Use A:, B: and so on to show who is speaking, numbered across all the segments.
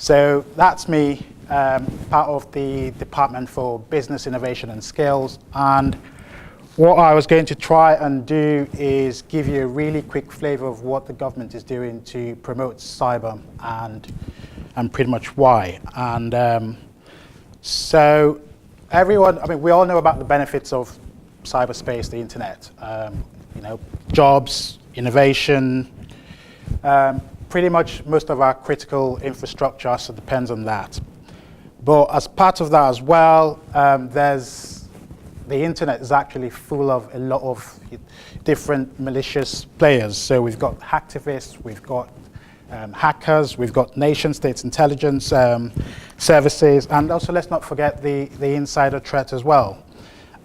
A: So that's me, part of the Department for Business Innovation and Skills. And what I was going to try and do is give you a really quick flavor of what the government is doing to promote cyber and pretty much why. And so everyone, I mean, we all know about the benefits of cyberspace, the internet, jobs, innovation, pretty much most of our critical infrastructure also depends on that. But as part of that as well, the internet is actually full of a lot of different malicious players. So we've got hacktivists, we've got hackers, we've got nation states intelligence services, and also let's not forget the insider threat as well.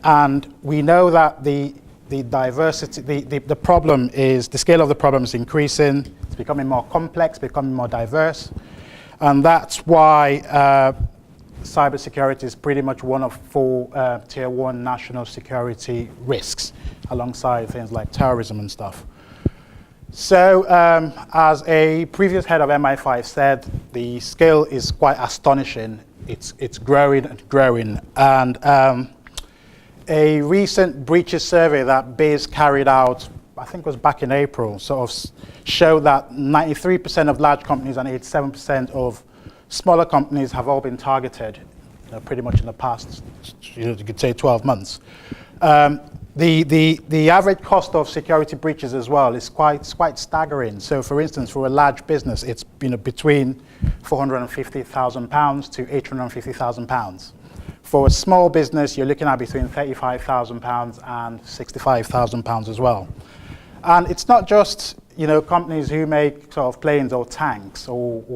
A: And we know that the diversity, the problem is, the scale of the problem is increasing, it's becoming more complex, becoming more diverse, and that's why cybersecurity is pretty much one of 4 tier 1 national security risks, alongside things like terrorism and stuff. So as a previous head of MI5 said, the scale is quite astonishing. It's growing and growing. And a recent breaches survey that BIS carried out, I think it was back in April, sort of showed that 93% of large companies and 87% of smaller companies have all been targeted, pretty much in the past, you could say 12 months. The average cost of security breaches as well is quite staggering. So, for instance, for a large business, it's between £450,000 to £850,000. For a small business, you're looking at between £35,000 and £65,000 as well. And it's not just companies who make sort of planes or tanks or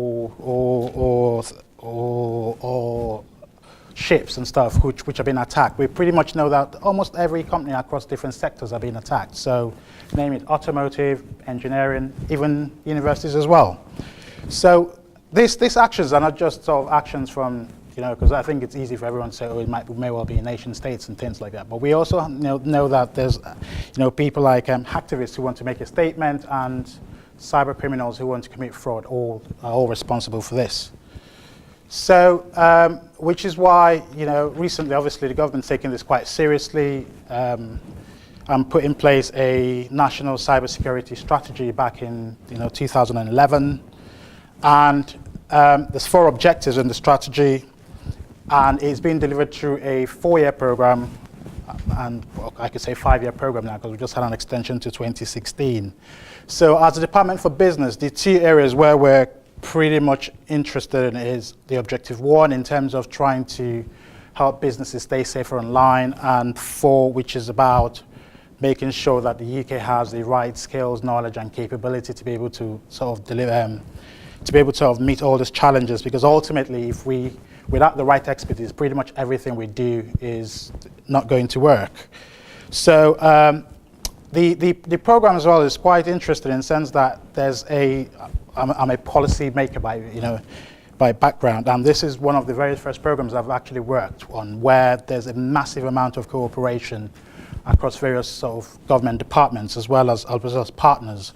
A: ships and stuff which have been attacked. We pretty much know that almost every company across different sectors have been attacked. So name it automotive, engineering, even universities as well. So these actions are not just sort of actions from, because I think it's easy for everyone to say, oh, it may well be nation states and things like that. But we also know that there's, people like hacktivists who want to make a statement and cyber criminals who want to commit fraud, are all responsible for this. So, which is why, recently, obviously, the government's taking this quite seriously and put in place a national cybersecurity strategy back in, 2011. And there's 4 objectives in the strategy, and it's been delivered through a 4-year program, and I could say 5-year program now, because we just had an extension to 2016. So, as a Department for Business, the 2 areas where we're pretty much interested in is the objective 1 in terms of trying to help businesses stay safer online, and 4, which is about making sure that the UK has the right skills, knowledge and capability to be able to sort of deliver, to be able to sort of meet all these challenges, because ultimately without the right expertise, pretty much everything we do is not going to work. So the program as well is quite interesting in the sense that there's I'm a policy maker by background, and this is one of the very first programs I've actually worked on where there's a massive amount of cooperation across various sort of government departments as well as partners.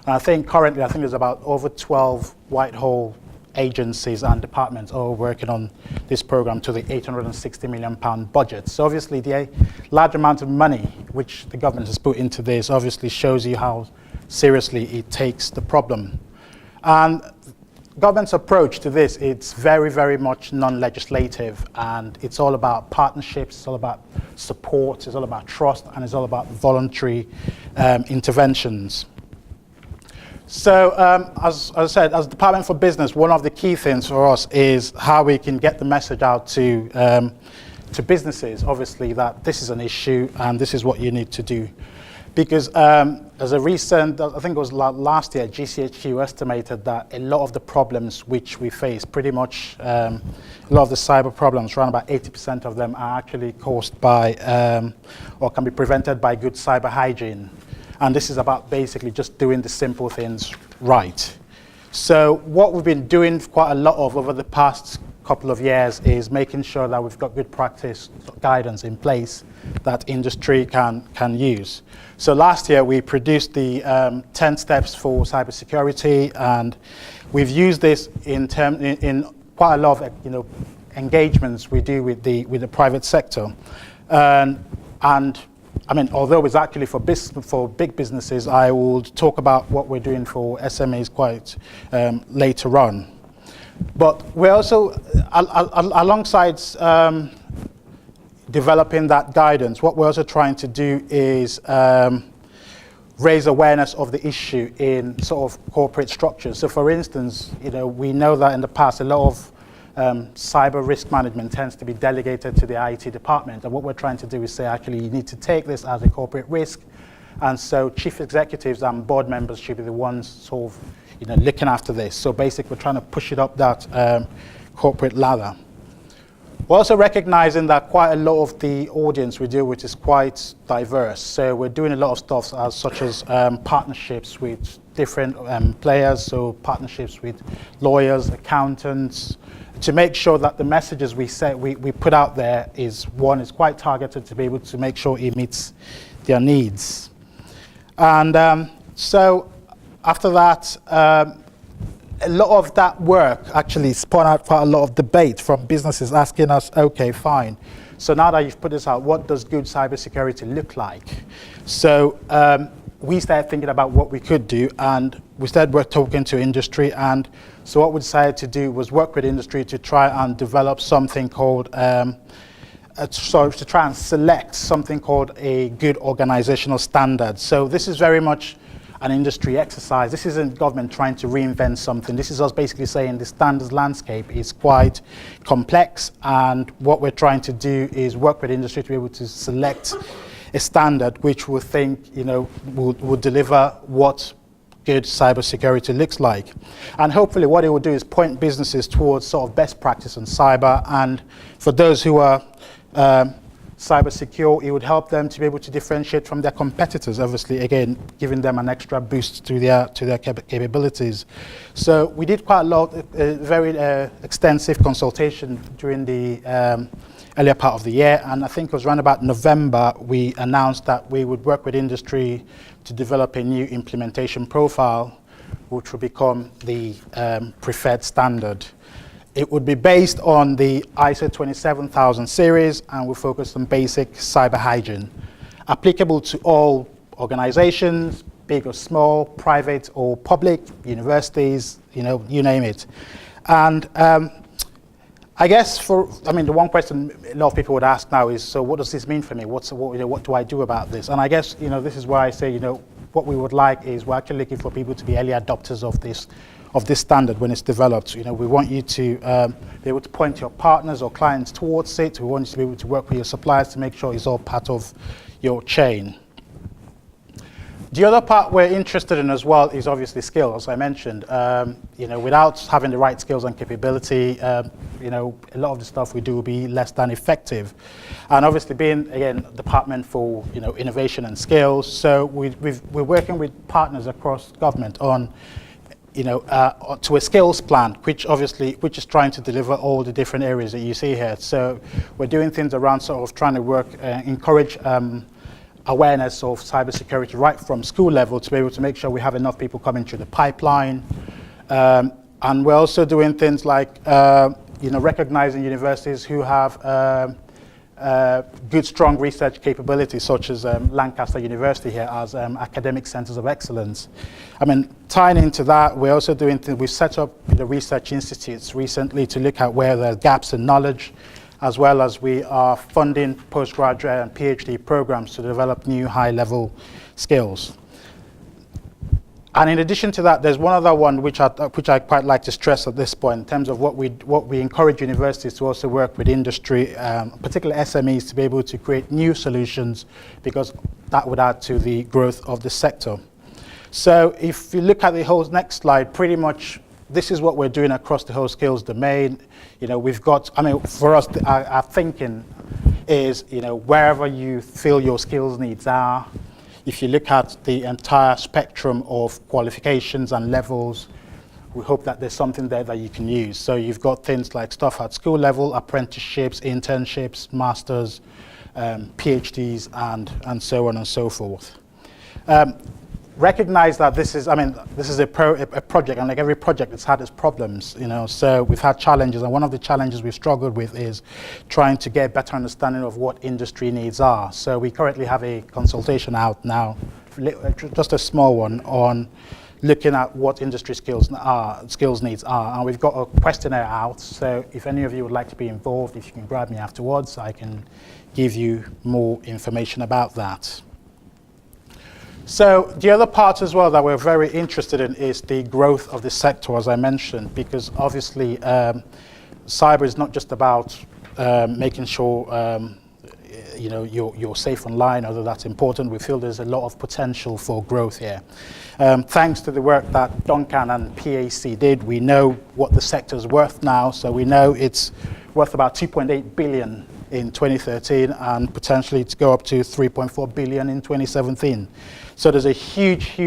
A: And I think currently, there's about over 12 Whitehall agencies and departments all working on this program to the £860 million budget. So obviously the large amount of money which the government has put into this obviously shows you how seriously it takes the problem. And government's approach to this, it's very, very much non-legislative, and it's all about partnerships, it's all about support, it's all about trust, and it's all about voluntary interventions. So as I said, as Department for Business, one of the key things for us is how we can get the message out to businesses, obviously, that this is an issue and this is what you need to do. Because as a recent, I think it was last year, GCHQ estimated that a lot of the problems which we face, pretty much a lot of the cyber problems, around about 80% of them are actually caused by or can be prevented by good cyber hygiene. And this is about basically just doing the simple things right. So what we've been doing quite a lot of over the past couple of years is making sure that we've got good practice guidance in place that industry can use. So last year we produced the 10 steps for cybersecurity, and We've used this in quite a lot of engagements we do with the private sector, and I mean, although it's actually for big businesses, I will talk about what we're doing for SMEs quite later on. But we're also, alongside developing that guidance, what we're also trying to do is raise awareness of the issue in sort of corporate structures. So for instance, we know that in the past, a lot of cyber risk management tends to be delegated to the IT department. And what we're trying to do is say, actually, you need to take this as a corporate risk. And so chief executives and board members should be the ones sort of, looking after this. So basically, we're trying to push it up that corporate ladder. We're also recognizing that quite a lot of the audience we deal with is quite diverse. So we're doing a lot of stuff such as partnerships with different players, so partnerships with lawyers, accountants, to make sure that the messages we put out there is quite targeted to be able to make sure it meets their needs. And so after that, a lot of that work actually spun out quite a lot of debate from businesses asking us, okay, fine. So now that you've put this out, what does good cybersecurity look like? So we started thinking about what we could do, and we started talking to industry. And so what we decided to do was work with industry to try and develop something called, to try and select something called a good organizational standard. So this is very much an industry exercise. This isn't government trying to reinvent something. This is us basically saying the standards landscape is quite complex, and what we're trying to do is work with industry to be able to select a standard which we think will deliver what good cybersecurity looks like. And hopefully what it will do is point businesses towards sort of best practice on cyber, and for those who are cyber secure, it would help them to be able to differentiate from their competitors, obviously, again, giving them an extra boost to their capabilities. So we did quite a lot, very extensive consultation during the earlier part of the year, and I think it was around about November, we announced that we would work with industry to develop a new implementation profile, which will become the preferred standard. It would be based on the ISO 27000 series, and we focus on basic cyber hygiene, applicable to all organizations, big or small, private or public, universities, you name it. And I guess the one question a lot of people would ask now is, so what does this mean for me? What do I do about this? And I guess, this is why I say, what we would like is we're actually looking for people to be early adopters of this standard when it's developed. We want you to be able to point your partners or clients towards it. We want you to be able to work with your suppliers to make sure it's all part of your chain. The other part we're interested in as well is obviously skills, as I mentioned. Without having the right skills and capability, a lot of the stuff we do will be less than effective. And obviously being, again, Department for Innovation and Skills, so we're working with partners across government on to a skills plan, which is trying to deliver all the different areas that you see here. So we're doing things around sort of trying to encourage awareness of cybersecurity right from school level to be able to make sure we have enough people coming through the pipeline. And we're also doing things like, recognizing universities who have good, strong research capabilities, such as Lancaster University here as academic centers of excellence. Tying into that, we're also doing things, we've set up the research institutes recently to look at where there are gaps in knowledge, as well as we are funding postgraduate and PhD programs to develop new high-level skills. And in addition to that, there's one other one which I quite like to stress at this point in terms of what we encourage universities to also work with industry, particularly SMEs, to be able to create new solutions, because that would add to the growth of the sector. So if you look at the whole next slide, pretty much this is what we're doing across the whole skills domain. We've got, for us, our thinking is, wherever you feel your skills needs are, if you look at the entire spectrum of qualifications and levels, we hope that there's something there that you can use. So you've got things like stuff at school level, apprenticeships, internships, masters, PhDs, and so on and so forth. recognize that this is a project, and like every project, it's had its problems, so we've had challenges, and one of the challenges we've struggled with is trying to get a better understanding of what industry needs are. So we currently have a consultation out now, just a small one, on looking at what industry skills needs are, and we've got a questionnaire out, so if any of you would like to be involved, if you can grab me afterwards, I can give you more information about that. So the other part as well that we're very interested in is the growth of the sector, as I mentioned, because obviously cyber is not just about making sure you're safe online, although that's important. We feel there's a lot of potential for growth here. Thanks to the work that Duncan and PAC did, we know what the sector's worth now. So we know it's worth about 2.8 billion in 2013 and potentially to go up to 3.4 billion in 2017. So there's a huge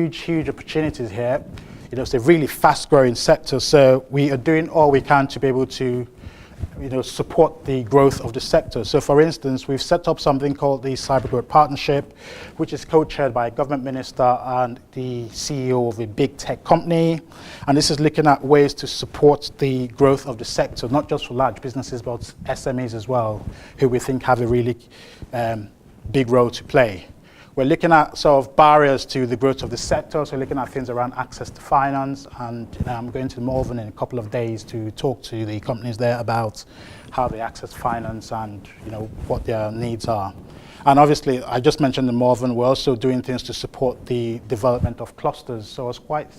A: opportunities here. It's a really fast-growing sector. So we are doing all we can to be able to support the growth of the sector. So for instance, we've set up something called the Cyber Growth Partnership, which is co-chaired by a government minister and the CEO of a big tech company. And this is looking at ways to support the growth of the sector, not just for large businesses, but SMEs as well, who we think have a really big role to play. We're looking at sort of barriers to the growth of the sector, so looking at things around access to finance, and I'm going to Malvern in a couple of days to talk to the companies there about how they access finance and what their needs are. And obviously, I just mentioned the Malvern, we're also doing things to support the development of clusters, so I was quite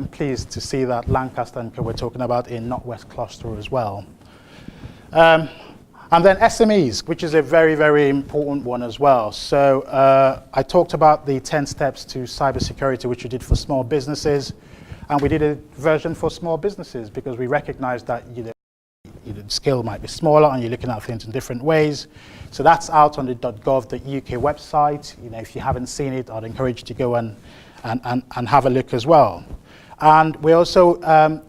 A: pleased to see that Lancaster and Co we're talking about a Northwest cluster as well. And then SMEs, which is a very important one as well. So I talked about the 10 steps to cybersecurity, which we did for small businesses. And we did a version for small businesses because we recognize that the scale might be smaller and you're looking at things in different ways. So that's out on the .gov.uk website. If you haven't seen it, I'd encourage you to go and have a look as well. And we also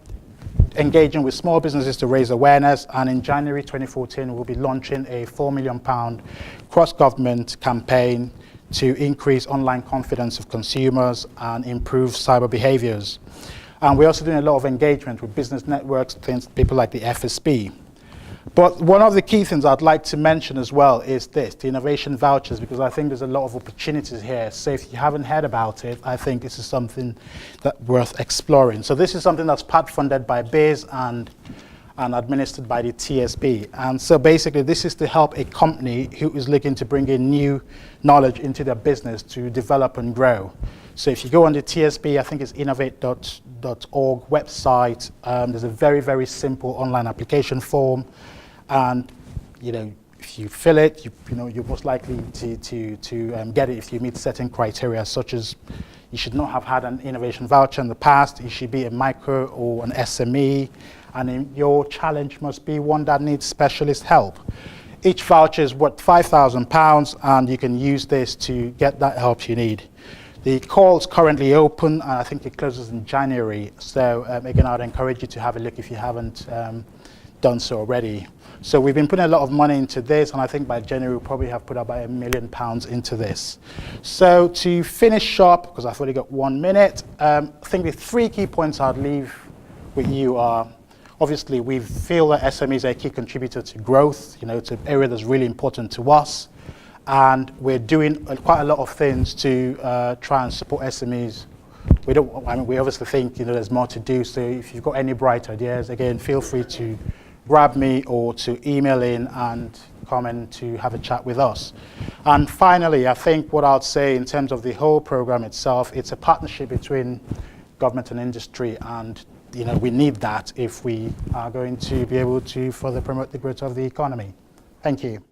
A: engaging with small businesses to raise awareness, and in January 2014 we'll be launching a £4 million cross-government campaign to increase online confidence of consumers and improve cyber behaviours. And we're also doing a lot of engagement with business networks, people like the FSB. But one of the key things I'd like to mention as well is this, the innovation vouchers, because I think there's a lot of opportunities here. So if you haven't heard about it, I think this is something that's worth exploring. So this is something that's part funded by BIS and administered by the TSB. And so basically this is to help a company who is looking to bring in new knowledge into their business to develop and grow. So if you go on the TSB, I think it's innovate.org website, there's a very simple online application form. And if you fill it, you're most likely to get it if you meet certain criteria, such as you should not have had an innovation voucher in the past, you should be a micro or an SME, and your challenge must be one that needs specialist help. Each voucher is worth £5,000, and you can use this to get that help you need. The call is currently open, and I think it closes in January. So again, I'd encourage you to have a look if you haven't done so already. So we've been putting a lot of money into this, and I think by January we'll probably have put about £1 million into this. So to finish up, because I've only got 1 minute, I think the 3 key points I'd leave with you are, obviously we feel that SMEs are a key contributor to growth. It's an area that's really important to us, and we're doing quite a lot of things to try and support SMEs. We obviously think there's more to do, so if you've got any bright ideas, again, feel free to grab me or to email in and come in to have a chat with us. And finally, I think what I'd say in terms of the whole program itself, it's a partnership between government and industry, and we need that if we are going to be able to further promote the growth of the economy. Thank you.